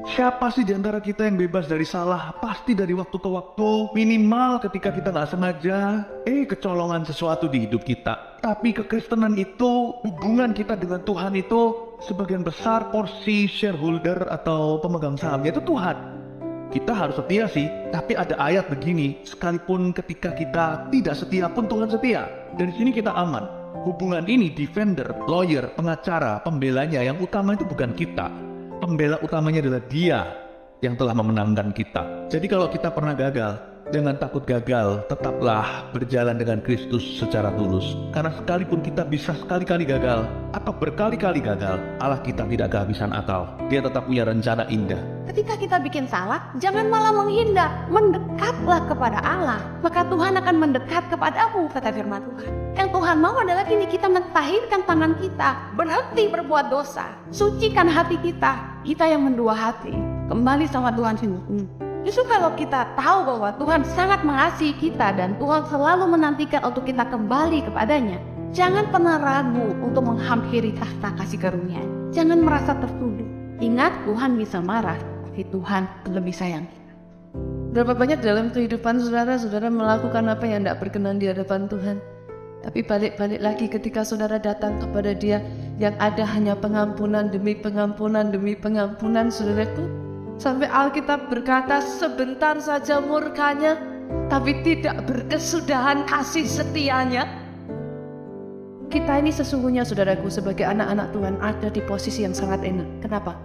Siapa sih di antara kita yang bebas dari salah? Pasti dari waktu ke waktu, minimal ketika kita nggak sengaja, kecolongan sesuatu di hidup kita. Tapi kekristenan itu, hubungan kita dengan Tuhan itu, sebagian besar porsi shareholder atau pemegang sahamnya itu Tuhan. Kita harus setia sih, tapi ada ayat begini, sekalipun ketika kita tidak setia pun Tuhan setia. Dari sini kita aman. Hubungan ini defender, lawyer, pengacara, pembelanya, yang utama itu bukan kita. Pembela utamanya adalah Dia yang telah memenangkan kita. Jadi kalau kita pernah gagal, jangan takut gagal, tetaplah berjalan dengan Kristus secara tulus. Karena sekalipun kita bisa sekali-kali gagal atau berkali-kali gagal, Allah kita tidak kehabisan akal. Dia tetap punya rencana indah. Ketika kita bikin salah, jangan malah menghindar, mendekatlah kepada Allah. Maka Tuhan akan mendekat kepadamu, kata firman Tuhan. Yang Tuhan mau adalah kini kita mentahirkan tangan kita, berhenti berbuat dosa, sucikan hati kita yang mendua hati, kembali sama Tuhan sendiri. Justru kalau kita tahu bahwa Tuhan sangat mengasihi kita dan Tuhan selalu menantikan untuk kita kembali kepadanya, jangan pernah ragu untuk menghampiri tahta kasih karunia. Jangan merasa tertuduh. Ingat, Tuhan bisa marah, tapi Tuhan lebih sayang kita. Berapa banyak dalam kehidupan saudara melakukan apa yang tidak berkenan di hadapan Tuhan. Tapi balik-balik lagi ketika saudara datang kepada Dia, yang ada hanya pengampunan demi pengampunan demi pengampunan, saudaraku. Sampai Alkitab berkata, sebentar saja murkanya, tapi tidak berkesudahan kasih setianya. Kita ini sesungguhnya, saudaraku, sebagai anak-anak Tuhan ada di posisi yang sangat enak. Kenapa?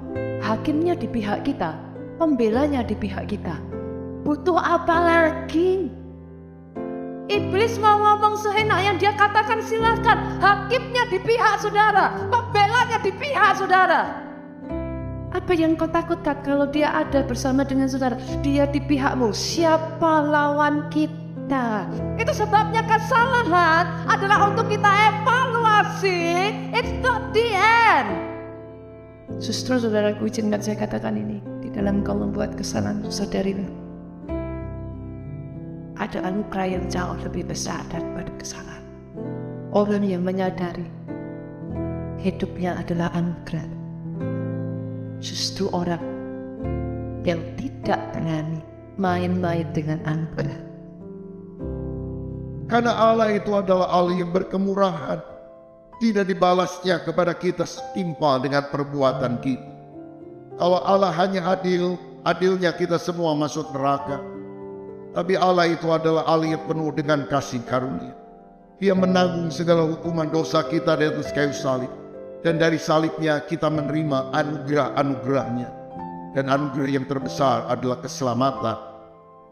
Hakimnya di pihak kita, pembelanya di pihak kita. Butuh apa lagi? Iblis mau ngomong seenak yang dia katakan, silahkan. Hakimnya di pihak saudara, pembelanya di pihak saudara. Apa yang kau takutkan kalau dia ada bersama dengan saudara? Dia di pihakmu. Siapa lawan kita? Itu sebabnya kesalahan adalah untuk kita evaluasi. It's not the end. Justru saudaraku, izinkan saya katakan ini. Di dalam kau membuat kesalahan, saudarimu, ada anugerah yang jauh lebih besar daripada kesalahan. Orang yang menyadari hidupnya adalah anugerah, justru orang yang tidak berani main-main dengan anugerah. Karena Allah itu adalah Allah yang berkemurahan, tidak dibalasnya kepada kita setimpal dengan perbuatan kita. Kalau Allah hanya adil, adilnya kita semua masuk neraka. Tapi Allah itu adalah Allah yang penuh dengan kasih karunia. Dia menanggung segala hukuman dosa kita di atas kayu salib. Dan dari salibnya kita menerima anugerah-anugerahnya. Dan anugerah yang terbesar adalah keselamatan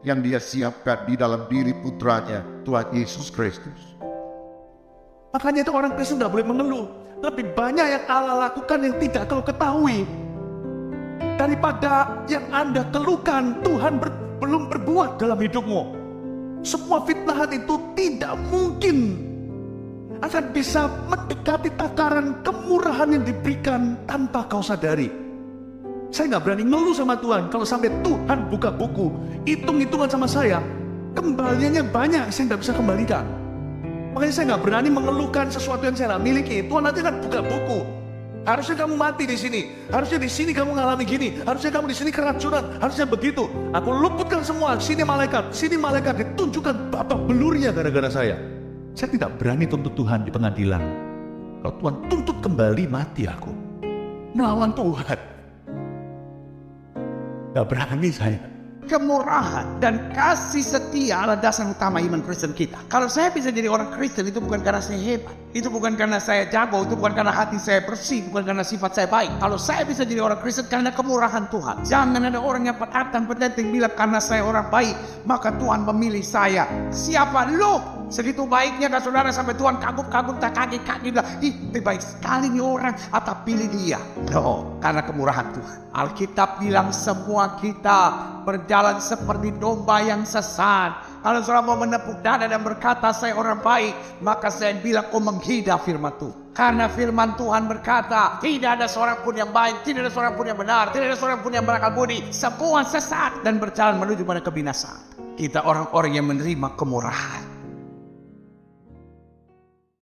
yang Dia siapkan di dalam diri putranya, Tuhan Yesus Kristus. Makanya itu orang Kristen tidak boleh mengeluh. Lebih banyak yang Allah lakukan yang tidak kau ketahui. Daripada yang Anda keluhkan, Tuhan belum berbuat dalam hidupmu. Semua fitnahan itu tidak mungkin akan bisa mendekati takaran kemurahan yang diberikan tanpa kau sadari. Saya nggak berani ngeluh sama Tuhan. Kalau sampai Tuhan buka buku, hitung-hitungan sama saya, kembaliannya banyak, saya nggak bisa kembalikan. Makanya saya nggak berani mengeluhkan sesuatu yang saya nggak miliki. Tuhan nanti kan buka buku. Harusnya kamu mati di sini. Harusnya di sini kamu ngalami gini. Harusnya kamu di sini keracunan. Harusnya begitu. Aku luputkan semua. Sini malaikat. Sini malaikat. Ditunjukkan babak belurnya gara-gara saya. Saya tidak berani tuntut Tuhan di pengadilan. Kalau Tuhan tuntut kembali, mati aku. Melawan Tuhan. Gak berani saya. Kemurahan dan kasih setia adalah dasar utama iman Kristen kita. Kalau saya bisa jadi orang Kristen, itu bukan karena saya hebat, itu bukan karena saya jago, itu bukan karena hati saya bersih, bukan karena sifat saya baik. Kalau saya bisa jadi orang Kristen karena kemurahan Tuhan. Jangan ada orang yang penting bilang karena saya orang baik maka Tuhan memilih saya. Siapa lu? Segitu baiknya dan saudara sampai Tuhan kagum-kagum tak kaki-kaki bilang, ih baik sekali nih orang, atau pilih dia. No, karena kemurahan Tuhan. Alkitab bilang semua kita berjalan seperti domba yang sesat. Kalau saudara mau menepuk dada dan berkata saya orang baik, maka saya bilang kau menghina firman Tuhan. Karena firman Tuhan berkata, tidak ada seorang pun yang baik, tidak ada seorang pun yang benar, tidak ada seorang pun yang berakal budi. Semua sesat dan berjalan menuju pada kebinasaan. Kita orang-orang yang menerima kemurahan.